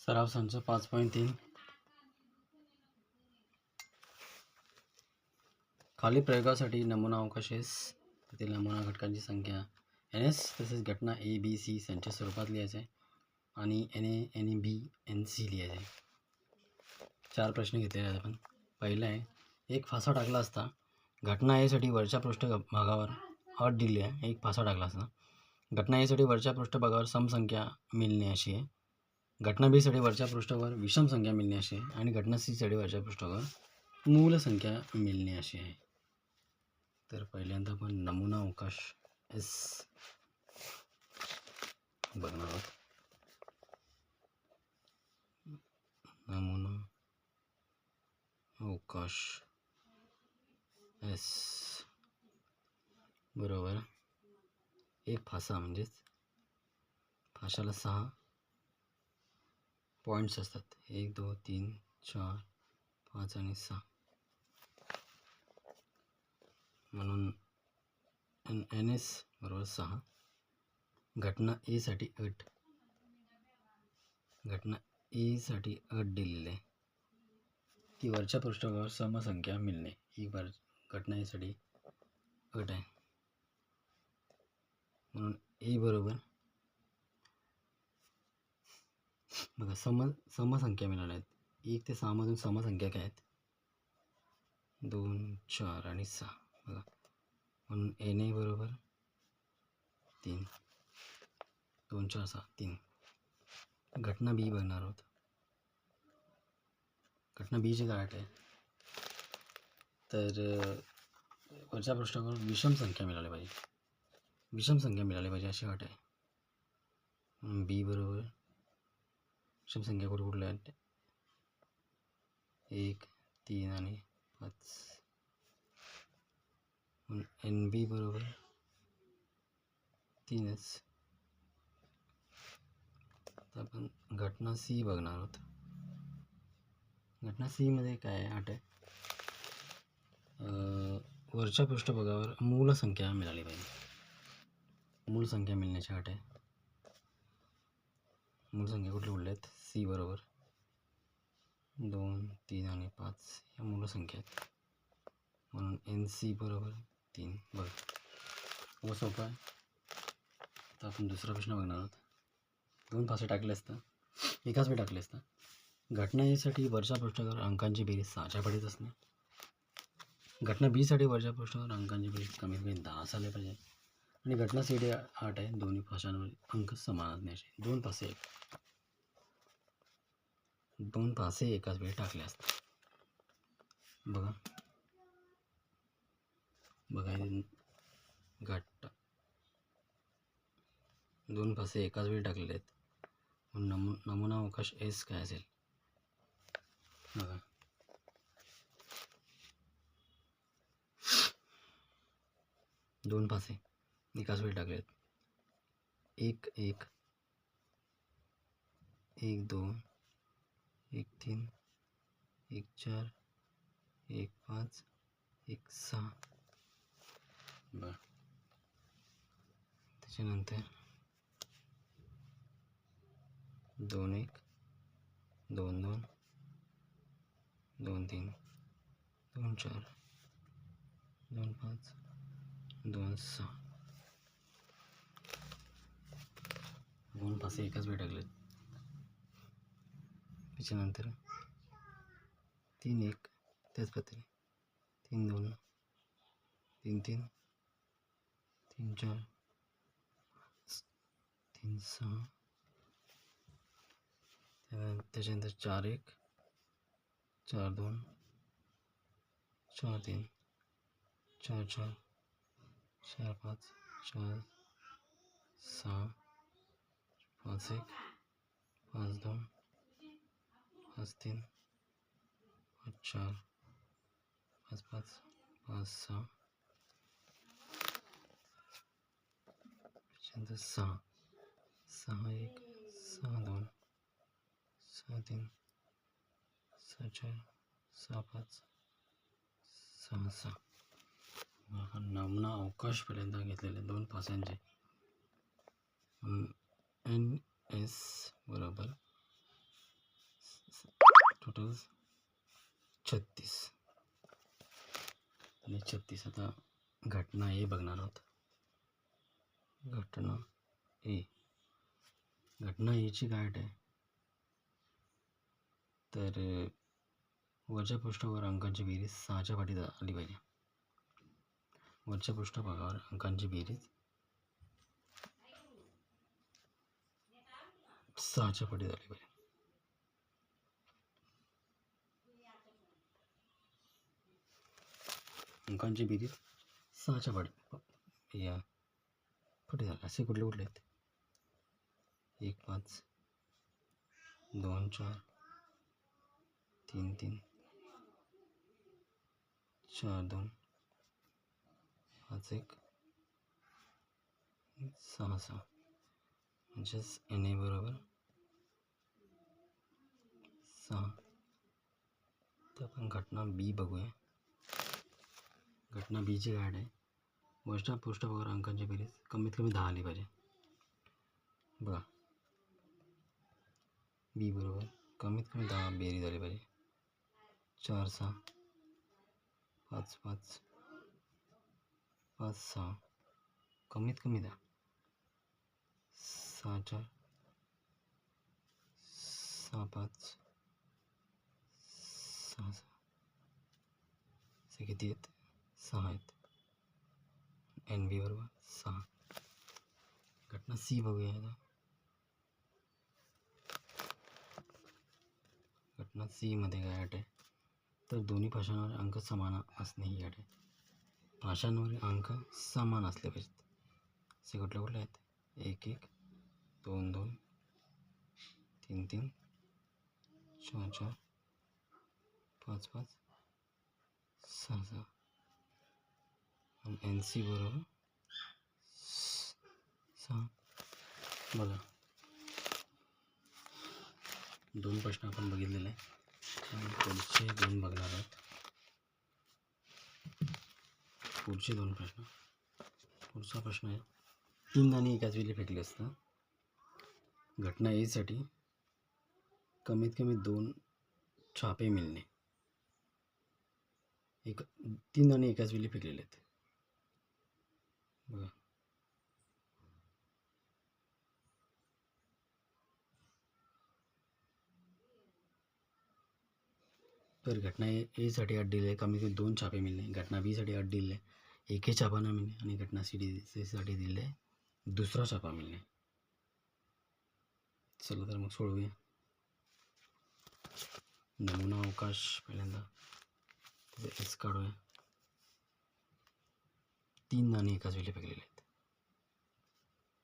सराव संच 5.3 खाली प्रयोगासाठी नमुना अवकाशेस तेथील नमुना घटकांची संख्या NS तसेच घटना ABC यांच्या स्वरूपात लिहायचे आहे आणि NA NB NC लिहायचे आहे. 4 प्रश्न घेतलेले आहेत आपण. पहिला आहे, एक फासा टाकला असता घटना A साठी वरच्या पृष्ठभागावर अट दिली आहे. एक फासा टाकला असता घटना A साठी वरच्या पृष्ठभागावर समसंख्या मिळणे अशी आहे. घटना B साठी वरच्या पृष्ठावर विषम संख्या मिळणे अशी आहे आणि घटना C साठी वरच्या पृष्ठावर मूल संख्या मिळणे अशी आहे. तर पहिल्यांदा आपण नमुना अवकाश S बघणार आहोत. नमुना अवकाश S बरोबर एक फासा, म्हणजेच फाशाला 6 पॉईंट्स असतात. 1 2 3 4 5 आणि 6 म्हणून NS बरोबर 6. घटना A साठी अट, घटना A साठी अट दिलेली आहे की वरच्या पृष्ठभागावर समसंख्या मिळणे ही घटना A साठी अट आहे. म्हणून A बरोबर बघा समसंख्या मिळाल्या आहेत. 1 ते 6 मधून समसंख्या काय आहेत? 2 4 आणि 6 बघा. म्हणून NA बरोबर 3. 2 4 6 3. घटना B बघणार आहोत. घटना B ची काय आहे? तर वरच्या पृष्ठावर विषम संख्या मिळाली पाहिजे, विषम संख्या मिळाली पाहिजे अशी अट आहे. B बरोबर विषम संख्या कुठल्या आहेत? 1 3 आणि 5. म्हणून NB बरोबर 3च. आता आपण घटना C बघणार आहोत. घटना C मध्ये काय अट आहे? वरच्या पृष्ठभागावर मूल संख्या मिळाली पाहिजे, मूल संख्या मिळण्याची अट आहे. मूल संख्या कुठल्या आहेत? C बरोबर 2 3 आणि 5 या मूल संख्या आहेत. म्हणून NC बरोबर 3. बघ खूप सोपं आहे. आता आपण दुसरा प्रश्न बघणार आहोत. 2 फासे टाकले असतं, एकाच वेळी टाकले असतं. घटना A साठी वरच्या पृष्ठावर अंकांची बेरीज 6च्या पटीत असणे. घटना B साठी वरच्या पृष्ठावर अंकांची बेरीज कमीत कमी 10 झाले पाहिजे आणि घटना C साठी 8 आहे. दोन्ही फाशांवर अंक समान असण्याचे. 2 फासे एकाच वेळी टाकले असतात. बघा घट 2 फासे एकाच वेळी टाकलेले आहेत. म्हणून नमुना अवकाश S काय असेल? बघा 2 फासे एकाच वेळी टाकले आहेत. 1 1 1 2 1 3 1 4 1 5 1 6. बघा त्याच्यानंतर 2 1 2 2 2 3 2 4 2 5 2 6. 2 फासे एकाच वेळी टाकलेत. त्याच्यानंतर 3 1 त्याच पद्धतीने 3 2 3 3 3 4 3 6. त्याच्यानंतर 4 1 4 2 4 3 4 4 4 5 4 6 5 1 5 2 5 3 5 4 5 5 5 6. त्याच्यानंतर 6 6 1 6 2 6 3 6 4 6 5 6 6. नमुना अवकाश पहिल्यांदा घेतलेले 2 फासांचे. NS बरोबर टोटल 36 आणि 36. आता घटना ए बघणार आहोत. घटना एची काय अट आहे तर वरच्या पृष्ठावर अंकांची बेरीज 6च्या पाठी आली पाहिजे. वरच्या पृष्ठभागावर अंकांची बेरीज 6च्या पाठी झाली पाहिजे. अंकांची बेरीज 6च्या पाठी या पाठी झाली. असे कुठले कुठले आहेत? 1 5 2 4 3 3 4 2 5 1 6 6. म्हणजेच NA बरोबर 6. तर आपण घटना बी बघूया. घटना बीची गाठ आहे. वरच्या पृष्ठभागावर अंकांची बेरीज कमीत कमी 10 आली पाहिजे. बघा बी बरोबर कमीत कमी 10 बेरीज आली पाहिजे. 4 6 5 5 5 6 कमीत कमी 10. 6 4 6 5 6 6 किती आहेत? 6 आहेत. NB बरोबर 6. घटना सी बघूया. आता घटना सी मध्ये काय अट आहे तर दोन्ही पाशांवर अंक समान असणे ही अट आहे. पाशांवरील अंक समान असले पाहिजेत. असे कुठले कुठले आहेत? 1 1 2 2 3 3 4 4 5 5 6 6. आणि NC बरोबर 6. बघा 2 प्रश्न आपण बघितलेले आहे. पुढचे 2 बघणार आहोत. पुढचे 2 प्रश्न. पुढचा प्रश्न आहे 3 दाणे एकाच वेळी फेकले असता घटना ए साठी कमीत कमी 2 छापे मिळणे. 3 दाणे एकाच वेळी फेकलेले आहेत. बघा तर घटना ए साठी अट दिली आहे कमीत कमी 2 छापे मिळणे. घटना बी साठी अट दिली आहे एकही छापा न मिळणे. आणि घटना सी साठी दिले आहे दुसरा छापा मिळणे. चला तर मग सोडवूया. नमुना अवकाश पहिल्यांदा एस काढूया. 3 दाणे एकाच वेळी फेकलेले आहेत.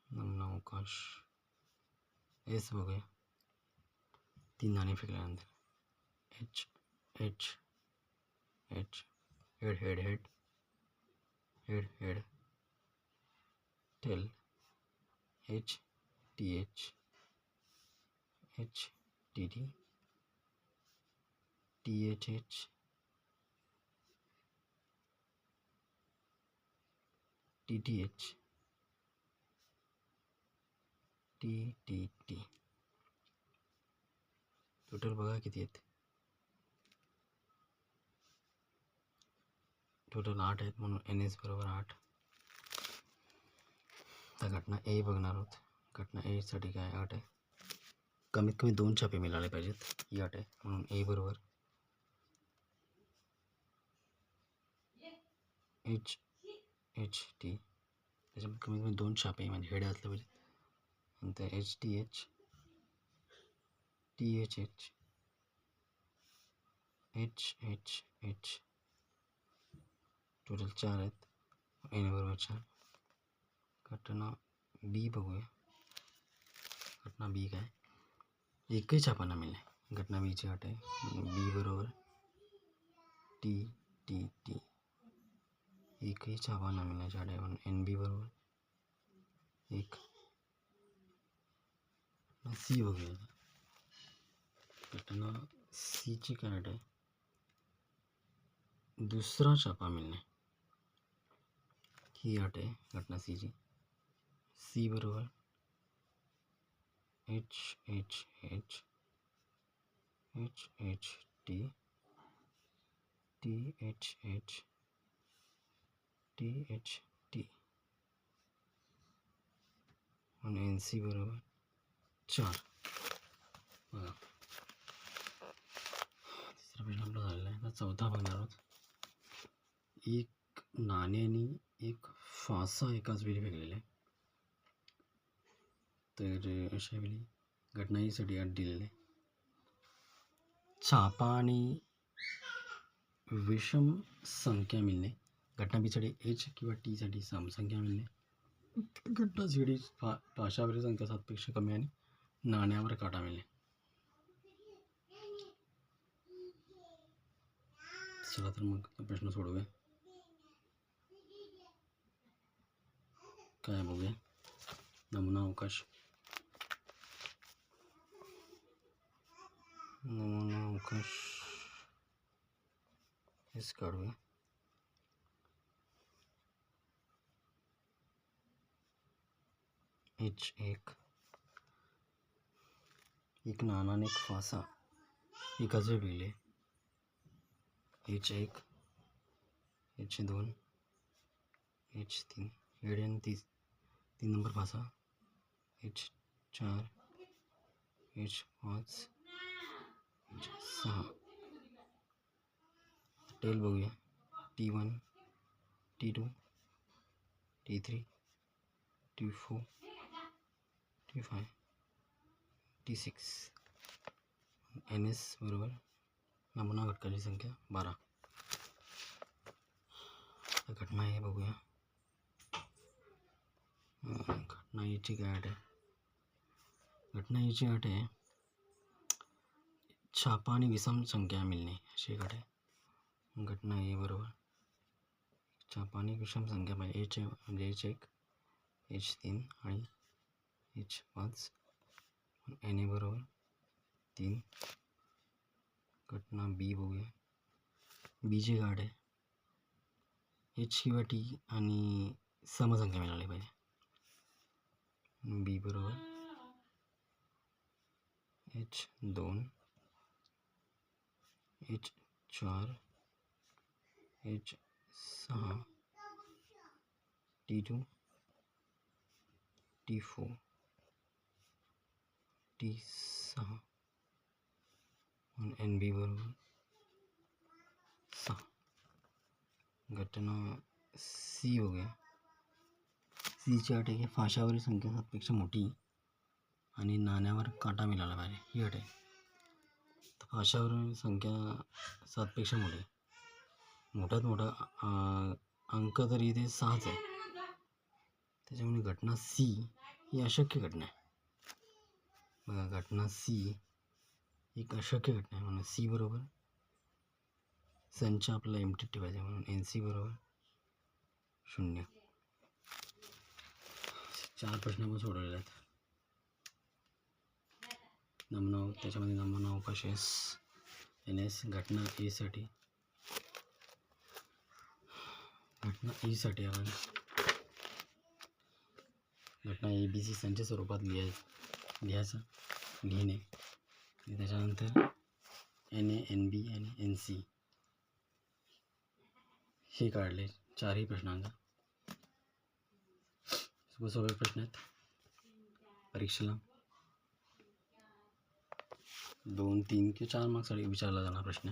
नमुना अवकाश एस बघूया. 3 दाणे फेकल्यानंतर H H H head head head head head tail H T H H T T T H H T T H T T T. Total बघा किती आहेत. टोटल 8 आहेत म्हणून NS बरोबर 8. तर घटना ए बघणार आहोत. घटना ए साठी काय अट आहे कमीत कमी 2 छापे मिळाले पाहिजेत ही अट आहे. म्हणून ए बरोबर एच एच टी त्याच्यामध्ये कमीत कमी 2 छापे म्हणजे हेड असले पाहिजेत. नंतर H T H T H H H H H total 4 आहेत. एन बरोबर 4. घटना बी बघूया. घटना बी काय एकही छापा न मिळणे. घटना बीची अट आहे बी बरोबर टी टी टी एकही छापा न मिळण्याची अट आहे. म्हणून NB बरोबर 1. सी बघूया. घटना सीची काय अट आहे दुसरा छापा मिळणे ही अट आहे घटना सीची. सी बरोबर H H H H H T T H H T H T आणि एन सी बरोबर 4. बघा तिसरा प्रश्न आपला झालेला आहे. तर चौथा बघणार आहोत. एक नाण्याने एक फासा एकाच वेळी फेकलेला आहे. तर अशा वेळी घटना ईसाठी अट दिलेली आहे. छापा आणि विषम संख्या मिळणे. घटना बीसाठी एच किंवा टीसाठी समसंख्या मिळणे. घटना सीडी फाशावरील संख्या 7पेक्षा कमी आणि नाण्यावर काटा मिळणे. चला तर मग प्रश्न सोडवूया. काय बघूया. नमुना अवकाश हेच काढूया. H1 एक नाणा आणि एक फासा एकाच वेळी फेकले. H1 H2 H3 येडे आणि 3 number fossa. H4 H5 H6 tail बघूया. T1 T2 T3 T4 T5 T6 NS बरोबर नमुना घटकाची संख्या 12. घटना हे बघूया. घटना याची काय अट आहे. घटना याची अट आहे छापा आणि विषम संख्या मिळणे अशी एक अट आहे. घटना हे बरोबर छापा आणि विषम संख्या पाहिजे. H म्हणजे H1 H3 आणि H5 NA बरोबर 3. घटना बी बघूया. बीची गाठ आहे H किंवा टी आणि समसंख्या मिळाली पाहिजे. बी बरोबर H2 H4 H6 T2 T4 T6 आणि एन बी बरोबर 6. घटना सी बघूया. सीची अट आहे की फाशावरील संख्या 7पेक्षा मोठी आणि नाण्यावर काटा मिळाला पाहिजे ही अट आहे. तर फाशावरील संख्या 7पेक्षा मोठी. मोठ्यात मोठा अंक तरी इथे 6च आहे. त्याच्यामुळे घटना सी ही अशक्य घटना आहे. बघा घटना सी एक अशक्य घटना आहे. म्हणून सी बरोबर संच आपल्याला एमटी ठेवायचा. म्हणून एन सी बरोबर 0. 4 प्रश्न आपण सोडवलेले आहेत. त्याच्यामध्ये नमुना अवकाश NS. घटना ए साठी आपण घटना ABC संच स्वरूपात लिहायचं लिहिणे. त्याच्यानंतर NA NB आणि NC हे काढले 4ही प्रश्नांक. सोपे प्रश्न आहेत. परीक्षेला 2, 3 किंवा 4 मार्क्ससाठी विचारला जाणार प्रश्न.